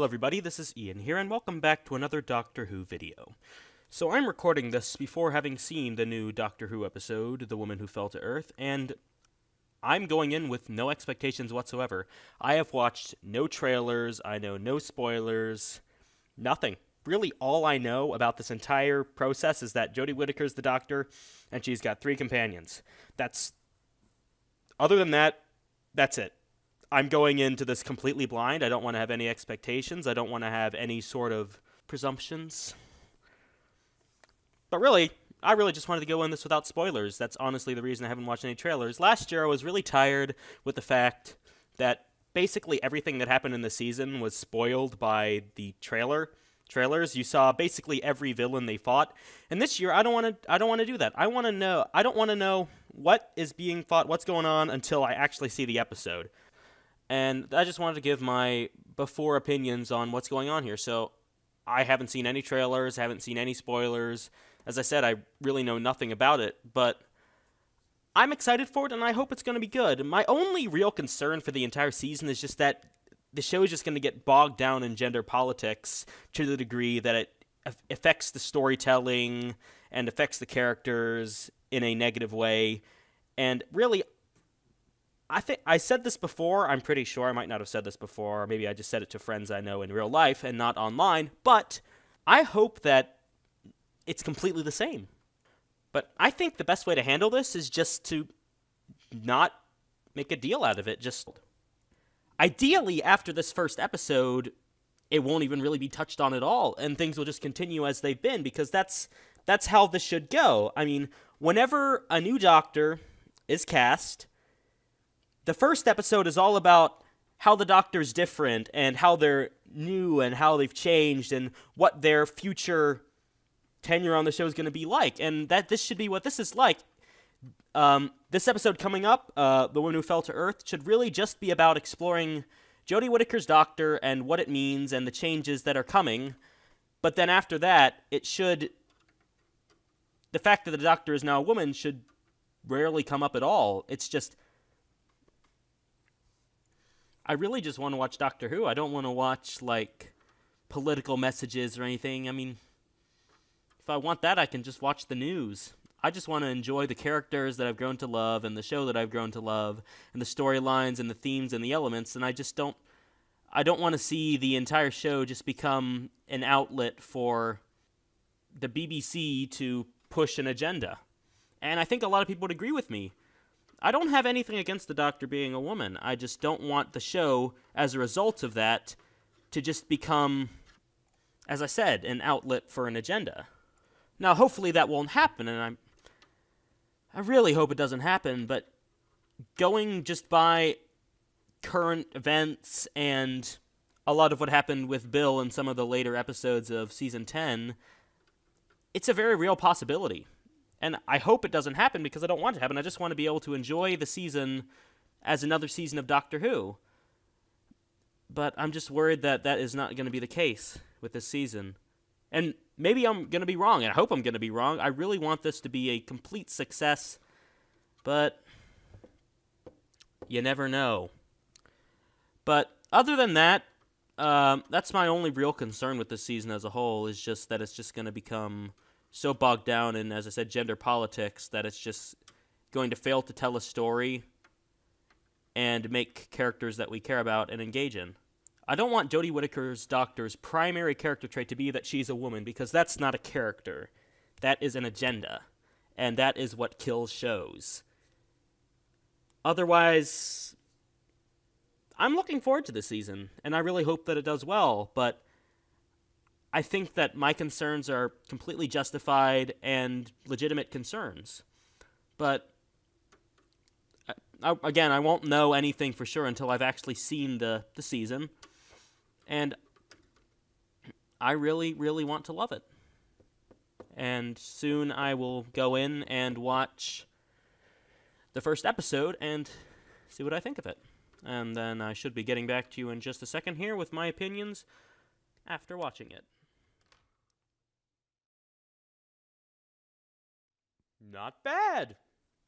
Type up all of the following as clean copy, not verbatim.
Hello everybody, this is Ian here, and welcome back to another Doctor Who video. So I'm recording this before having seen the new Doctor Who episode, The Woman Who Fell to Earth, and I'm going in with no expectations whatsoever. I have watched no trailers, I know no spoilers, nothing. Really, all I know about this entire process is that Jodie Whittaker's the Doctor, and she's got 3 companions. Other than that, that's it. I'm going into this completely blind. I don't want to have any expectations. I don't want to have any sort of presumptions. But really, I really just wanted to go in this without spoilers. That's honestly the reason I haven't watched any trailers. Last year, I was really tired with the fact that basically everything that happened in the season was spoiled by the trailers. You saw basically every villain they fought. And this year, I don't want to do that. I don't want to know what is being fought, what's going on until I actually see the episode. And I just wanted to give my before opinions on what's going on here. So I haven't seen any trailers, haven't seen any spoilers. As I said, I really know nothing about it, but I'm excited for it, and I hope it's going to be good. My only real concern for the entire season is just that the show is just going to get bogged down in gender politics to the degree that it affects the storytelling and affects the characters in a negative way. And really, I think I said this before. I'm pretty sure I might not have said this before. Or maybe I just said it to friends I know in real life and not online. But I hope that it's completely the same. But I think the best way to handle this is just to not make a deal out of it. Just ideally, after this first episode, it won't even really be touched on at all, and things will just continue as they've been, because that's how this should go. I mean, whenever a new Doctor is cast, the first episode is all about how the Doctor's different and how they're new and how they've changed and what their future tenure on the show is going to be like. And that this should be what this is like. This episode coming up, The Woman Who Fell to Earth, should really just be about exploring Jodie Whittaker's Doctor and what it means and the changes that are coming. But then after that, the fact that the Doctor is now a woman should rarely come up at all. It's just, I really just want to watch Doctor Who. I don't want to watch, political messages or anything. I mean, if I want that, I can just watch the news. I just want to enjoy the characters that I've grown to love and the show that I've grown to love and the storylines and the themes and the elements, and I don't want to see the entire show just become an outlet for the BBC to push an agenda. And I think a lot of people would agree with me. I don't have anything against the Doctor being a woman. I just don't want the show, as a result of that, to just become, as I said, an outlet for an agenda. Now, hopefully that won't happen, and I really hope it doesn't happen, but going just by current events and a lot of what happened with Bill in some of the later episodes of Season 10, it's a very real possibility. And I hope it doesn't happen because I don't want it to happen. I just want to be able to enjoy the season as another season of Doctor Who. But I'm just worried that that is not going to be the case with this season. And maybe I'm going to be wrong, and I hope I'm going to be wrong. I really want this to be a complete success, but you never know. But other than that, that's my only real concern with this season as a whole, is just that it's just going to become so bogged down in, as I said, gender politics, that it's just going to fail to tell a story and make characters that we care about and engage in. I don't want Jodie Whittaker's Doctor's primary character trait to be that she's a woman, because that's not a character. That is an agenda, and that is what kills shows. Otherwise, I'm looking forward to this season, and I really hope that it does well, but I think that my concerns are completely justified and legitimate concerns. But, again, I won't know anything for sure until I've actually seen the season. And I really, really want to love it. And soon I will go in and watch the first episode and see what I think of it. And then I should be getting back to you in just a second here with my opinions after watching it. Not bad.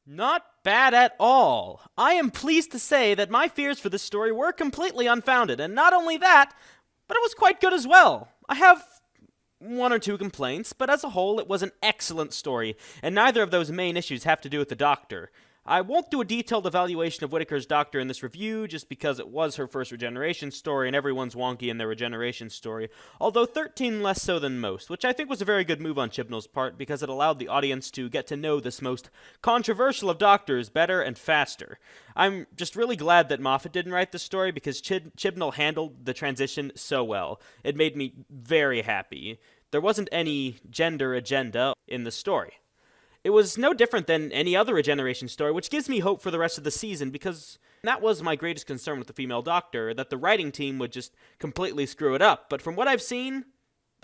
Not bad at all. I am pleased to say that my fears for this story were completely unfounded, and not only that, but it was quite good as well. I have one or two complaints, but as a whole, it was an excellent story, and neither of those main issues have to do with the Doctor. I won't do a detailed evaluation of Whittaker's Doctor in this review, just because it was her first regeneration story, and everyone's wonky in their regeneration story, although 13 less so than most, which I think was a very good move on Chibnall's part, because it allowed the audience to get to know this most controversial of Doctors better and faster. I'm just really glad that Moffat didn't write this story, because Chibnall handled the transition so well. It made me very happy. There wasn't any gender agenda in the story. It was no different than any other regeneration story, which gives me hope for the rest of the season, because that was my greatest concern with the female Doctor, that the writing team would just completely screw it up. But from what I've seen,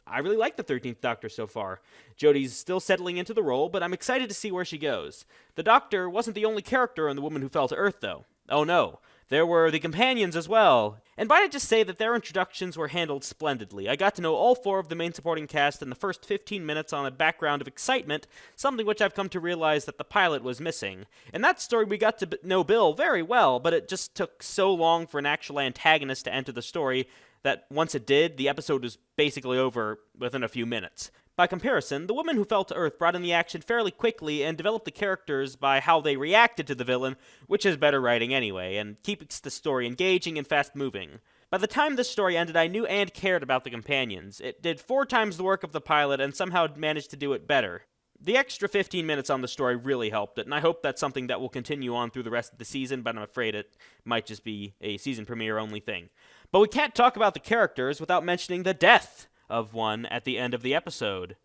I really like the 13th Doctor so far. Jodie's still settling into the role, but I'm excited to see where she goes. The Doctor wasn't the only character in The Woman Who Fell to Earth, though. Oh no, there were the companions as well. And might I just say that their introductions were handled splendidly. I got to know all four of the main supporting cast in the first 15 minutes on a background of excitement, something which I've come to realize that the pilot was missing. In that story, we got to know Bill very well, but it just took so long for an actual antagonist to enter the story that once it did, the episode was basically over within a few minutes. By comparison, The Woman Who Fell to Earth brought in the action fairly quickly and developed the characters by how they reacted to the villain, which is better writing anyway, and keeps the story engaging and fast-moving. By the time this story ended, I knew and cared about the companions. It did 4 times the work of the pilot and somehow managed to do it better. The extra 15 minutes on the story really helped it, and I hope that's something that will continue on through the rest of the season, but I'm afraid it might just be a season premiere only thing. But we can't talk about the characters without mentioning the death of one at the end of the episode.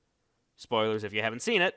Spoilers if you haven't seen it,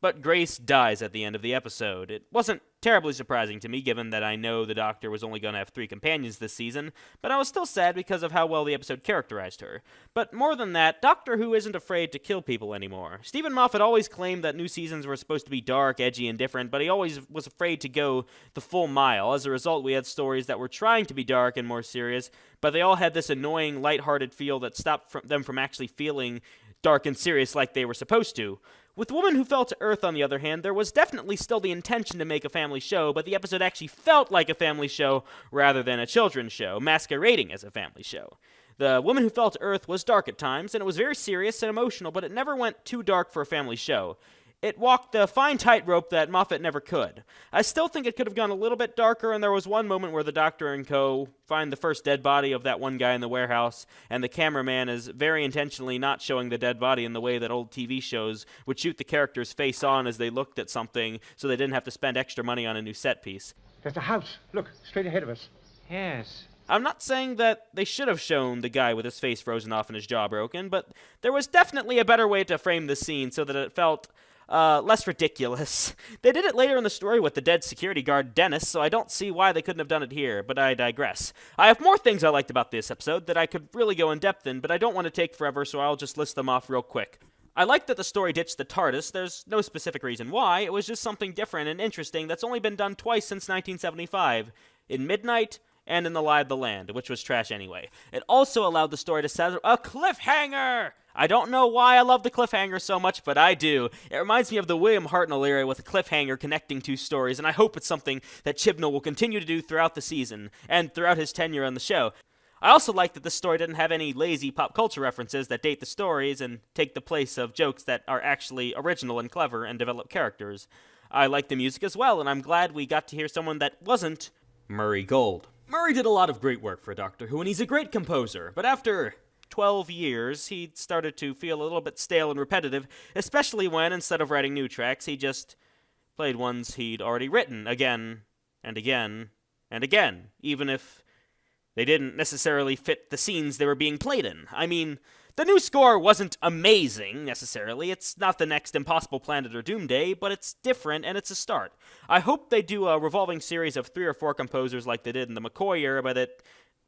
but Grace dies at the end of the episode. It wasn't terribly surprising to me, given that I know the Doctor was only going to have 3 companions this season, but I was still sad because of how well the episode characterized her. But more than that, Doctor Who isn't afraid to kill people anymore. Stephen Moffat always claimed that new seasons were supposed to be dark, edgy, and different, but he always was afraid to go the full mile. As a result, we had stories that were trying to be dark and more serious, but they all had this annoying, lighthearted feel that stopped them from actually feeling dark and serious like they were supposed to. With Woman Who Fell to Earth, on the other hand, there was definitely still the intention to make a family show, but the episode actually felt like a family show rather than a children's show, masquerading as a family show. The Woman Who Fell to Earth was dark at times, and it was very serious and emotional, but it never went too dark for a family show. It walked the fine tightrope that Moffat never could. I still think it could have gone a little bit darker, and there was one moment where the Doctor and co. find the first dead body of that one guy in the warehouse, and the cameraman is very intentionally not showing the dead body in the way that old TV shows would shoot the characters face on as they looked at something so they didn't have to spend extra money on a new set piece. There's a house. Look, straight ahead of us. Yes. I'm not saying that they should have shown the guy with his face frozen off and his jaw broken, but there was definitely a better way to frame the scene so that it felt less ridiculous. They did it later in the story with the dead security guard Dennis, so I don't see why they couldn't have done it here, but I digress. I have more things I liked about this episode that I could really go in depth in, but I don't want to take forever, so I'll just list them off real quick. I like that the story ditched the TARDIS. There's no specific reason why. It was just something different and interesting that's only been done twice since 1975, in Midnight and in The Lie of the Land, which was trash anyway. It also allowed the story to set a cliffhanger! I don't know why I love the cliffhanger so much, but I do. It reminds me of the William Hartnell era with a cliffhanger connecting 2 stories, and I hope it's something that Chibnall will continue to do throughout the season, and throughout his tenure on the show. I also like that the story didn't have any lazy pop culture references that date the stories and take the place of jokes that are actually original and clever and develop characters. I like the music as well, and I'm glad we got to hear someone that wasn't Murray Gold. Murray did a lot of great work for Doctor Who, and he's a great composer, but after 12 years, he started to feel a little bit stale and repetitive, especially when, instead of writing new tracks, he just played ones he'd already written again and again and again, even if they didn't necessarily fit the scenes they were being played in. I mean, the new score wasn't amazing, necessarily. It's not the next Impossible Planet or Doomsday, but it's different, and it's a start. I hope they do a revolving series of 3 or 4 composers like they did in the McCoy era, but it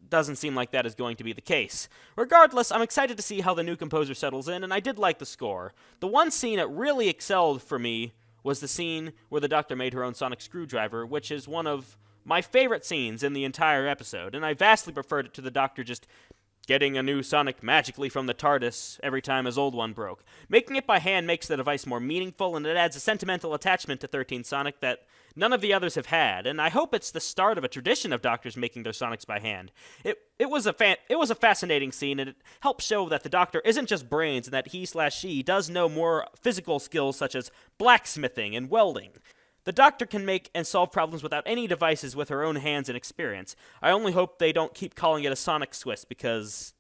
doesn't seem like that is going to be the case. Regardless, I'm excited to see how the new composer settles in, and I did like the score. The one scene that really excelled for me was the scene where the Doctor made her own sonic screwdriver, which is one of my favorite scenes in the entire episode, and I vastly preferred it to the Doctor just getting a new sonic magically from the TARDIS every time his old one broke. Making it by hand makes the device more meaningful, and it adds a sentimental attachment to 13 Sonic that none of the others have had, and I hope it's the start of a tradition of doctors making their sonics by hand. It was a fascinating scene, and it helps show that the Doctor isn't just brains, and that he/she does know more physical skills such as blacksmithing and welding. The Doctor can make and solve problems without any devices with her own hands and experience. I only hope they don't keep calling it a sonic Swiss, because...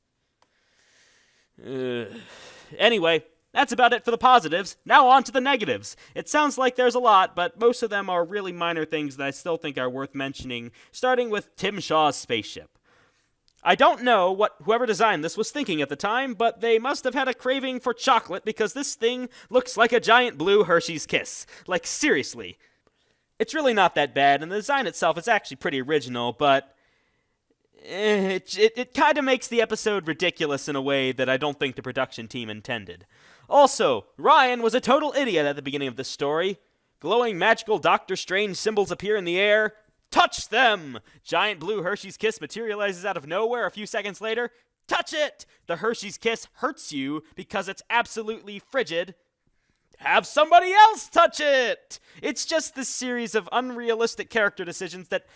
Anyway, that's about it for the positives. Now on to the negatives. It sounds like there's a lot, but most of them are really minor things that I still think are worth mentioning, starting with Tim Shaw's spaceship. I don't know what whoever designed this was thinking at the time, but they must have had a craving for chocolate because this thing looks like a giant blue Hershey's Kiss. Like, seriously. It's really not that bad, and the design itself is actually pretty original, but it kind of makes the episode ridiculous in a way that I don't think the production team intended. Also, Ryan was a total idiot at the beginning of this story. Glowing magical Doctor Strange symbols appear in the air. Touch them! Giant blue Hershey's Kiss materializes out of nowhere a few seconds later. Touch it! The Hershey's Kiss hurts you because it's absolutely frigid. Have somebody else touch it! It's just this series of unrealistic character decisions that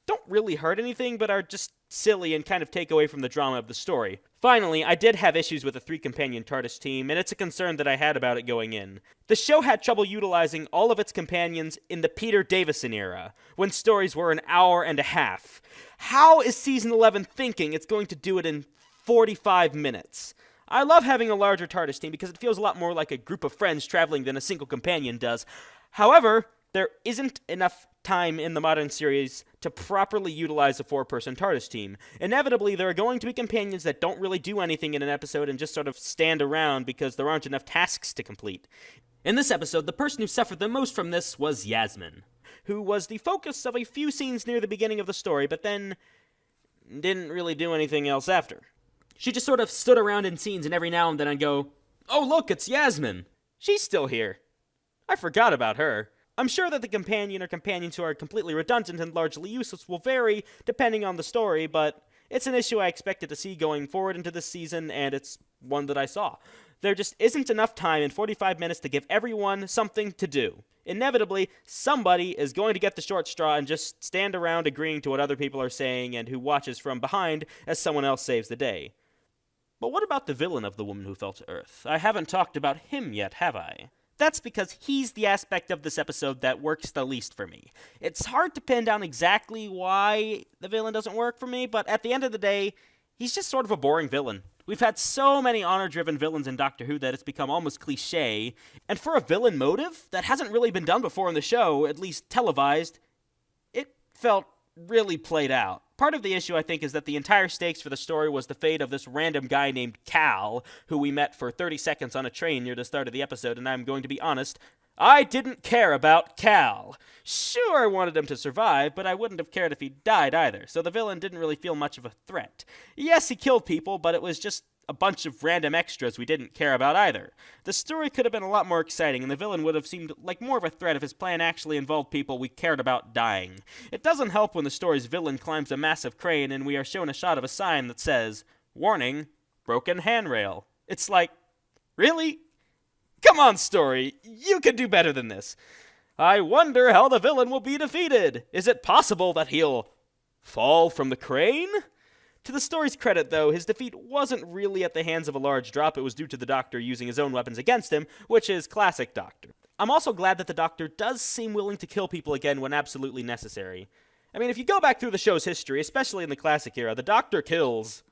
don't really hurt anything, but are just silly and kind of take away from the drama of the story. Finally, I did have issues with the 3-companion TARDIS team, and it's a concern that I had about it going in. The show had trouble utilizing all of its companions in the Peter Davison era, when stories were an hour and a half. How is Season 11 thinking it's going to do it in 45 minutes? I love having a larger TARDIS team because it feels a lot more like a group of friends traveling than a single companion does. However, there isn't enough time in the modern series to properly utilize a 4-person TARDIS team. Inevitably, there are going to be companions that don't really do anything in an episode and just sort of stand around because there aren't enough tasks to complete. In this episode, the person who suffered the most from this was Yasmin, who was the focus of a few scenes near the beginning of the story, but then didn't really do anything else after. She just sort of stood around in scenes, and every now and then I'd go, "Oh look, it's Yasmin! She's still here. I forgot about her." I'm sure that the companion or companions who are completely redundant and largely useless will vary depending on the story, but it's an issue I expected to see going forward into this season, and it's one that I saw. There just isn't enough time in 45 minutes to give everyone something to do. Inevitably, somebody is going to get the short straw and just stand around agreeing to what other people are saying and who watches from behind as someone else saves the day. But what about the villain of The Woman Who Fell to Earth? I haven't talked about him yet, have I? That's because he's the aspect of this episode that works the least for me. It's hard to pin down exactly why the villain doesn't work for me, but at the end of the day, he's just sort of a boring villain. We've had so many honor-driven villains in Doctor Who that it's become almost cliché, and for a villain motive that hasn't really been done before in the show, at least televised, it felt really played out. Part of the issue, I think, is that the entire stakes for the story was the fate of this random guy named Cal, who we met for 30 seconds on a train near the start of the episode, and I'm going to be honest, I didn't care about Cal. Sure, I wanted him to survive, but I wouldn't have cared if he died either, so the villain didn't really feel much of a threat. Yes, he killed people, but it was just a bunch of random extras we didn't care about either. The story could have been a lot more exciting, and the villain would have seemed like more of a threat if his plan actually involved people we cared about dying. It doesn't help when the story's villain climbs a massive crane and we are shown a shot of a sign that says, "Warning, broken handrail." It's like, really? Come on, story, you could do better than this. I wonder how the villain will be defeated. Is it possible that he'll fall from the crane? To the story's credit, though, his defeat wasn't really at the hands of a large drop. It was due to the Doctor using his own weapons against him, which is classic Doctor. I'm also glad that the Doctor does seem willing to kill people again when absolutely necessary. I mean, if you go back through the show's history, especially in the classic era, the Doctor kills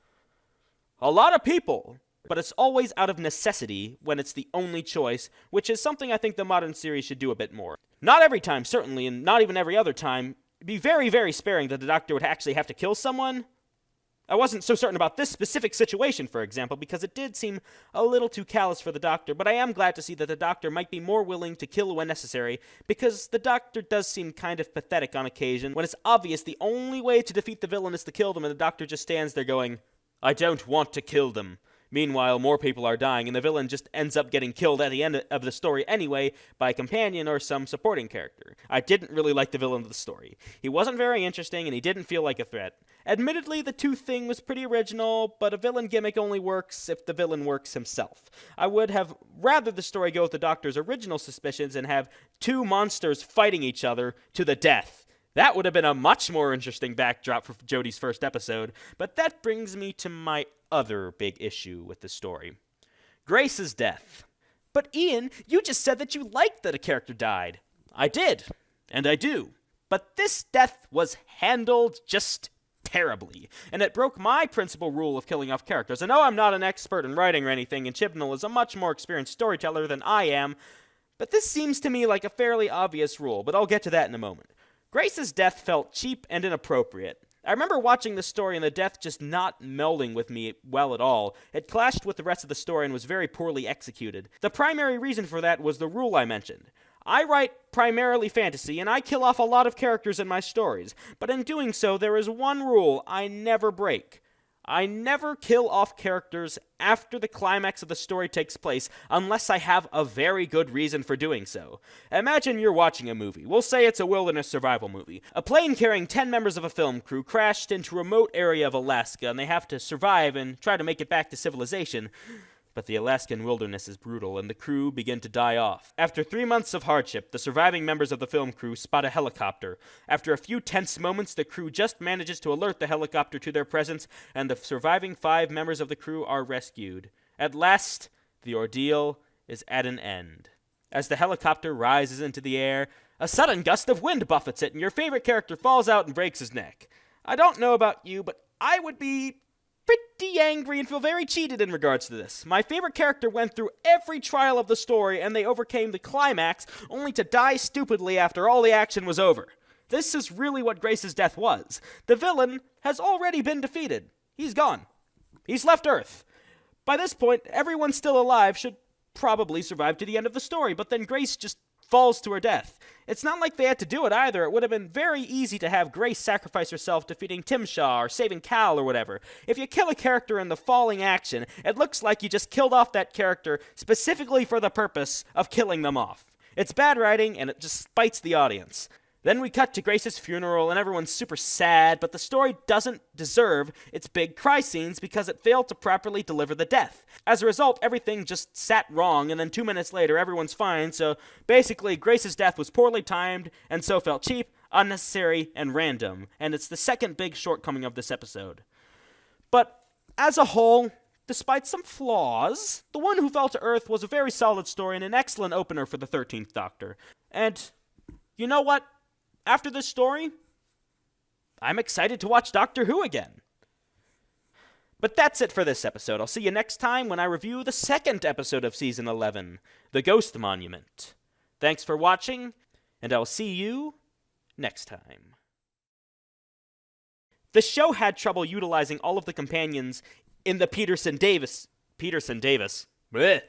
a lot of people, but it's always out of necessity when it's the only choice, which is something I think the modern series should do a bit more. Not every time, certainly, and not even every other time. It'd be very, very sparing that the Doctor would actually have to kill someone. I wasn't so certain about this specific situation, for example, because it did seem a little too callous for the Doctor, but I am glad to see that the Doctor might be more willing to kill when necessary, because the Doctor does seem kind of pathetic on occasion, when it's obvious the only way to defeat the villain is to kill them, and the Doctor just stands there going, "I don't want to kill them." Meanwhile, more people are dying, and the villain just ends up getting killed at the end of the story anyway by a companion or some supporting character. I didn't really like the villain of the story. He wasn't very interesting, and he didn't feel like a threat. Admittedly, the tooth thing was pretty original, but a villain gimmick only works if the villain works himself. I would have rather the story go with the Doctor's original suspicions and have two monsters fighting each other to the death. That would have been a much more interesting backdrop for Jodie's first episode, but that brings me to my other big issue with the story. Grace's death. But Ian, you just said that you liked that a character died. I did, and I do. But this death was handled just terribly, and it broke my principal rule of killing off characters. I know I'm not an expert in writing or anything, and Chibnall is a much more experienced storyteller than I am, but this seems to me like a fairly obvious rule, but I'll get to that in a moment. Grace's death felt cheap and inappropriate. I remember watching the story and the death just not melding with me well at all. It clashed with the rest of the story and was very poorly executed. The primary reason for that was the rule I mentioned. I write primarily fantasy, and I kill off a lot of characters in my stories, but in doing so, there is one rule I never break. I never kill off characters after the climax of the story takes place unless I have a very good reason for doing so. Imagine you're watching a movie. We'll say it's a wilderness survival movie. A plane carrying 10 members of a film crew crashed into a remote area of Alaska, and they have to survive and try to make it back to civilization. But the Alaskan wilderness is brutal, and the crew begin to die off. After 3 months of hardship, the surviving members of the film crew spot a helicopter. After a few tense moments, the crew just manages to alert the helicopter to their presence, and the surviving 5 members of the crew are rescued. At last, the ordeal is at an end. As the helicopter rises into the air, a sudden gust of wind buffets it, and your favorite character falls out and breaks his neck. I don't know about you, but I would be pretty angry and feel very cheated in regards to this. My favorite character went through every trial of the story, and they overcame the climax, only to die stupidly after all the action was over. This is really what Grace's death was. The villain has already been defeated. He's gone. He's left Earth. By this point, everyone still alive should probably survive to the end of the story, but then Grace just falls to her death. It's not like they had to do it either. It would have been very easy to have Grace sacrifice herself defeating Tim Shaw or saving Cal or whatever. If you kill a character in the falling action, it looks like you just killed off that character specifically for the purpose of killing them off. It's bad writing, and it just spites the audience. Then we cut to Grace's funeral, and everyone's super sad, but the story doesn't deserve its big cry scenes because it failed to properly deliver the death. As a result, everything just sat wrong, and then 2 minutes later, everyone's fine, so basically, Grace's death was poorly timed, and so felt cheap, unnecessary, and random, and it's the second big shortcoming of this episode. But, as a whole, despite some flaws, The One Who Fell to Earth was a very solid story and an excellent opener for the 13th Doctor. And, you know what? After this story, I'm excited to watch Doctor Who again. But that's it for this episode. I'll see you next time when I review the second episode of Season 11, The Ghost Monument. Thanks for watching, and I'll see you next time. The show had trouble utilizing all of the companions in the Peterson Davis. Blech.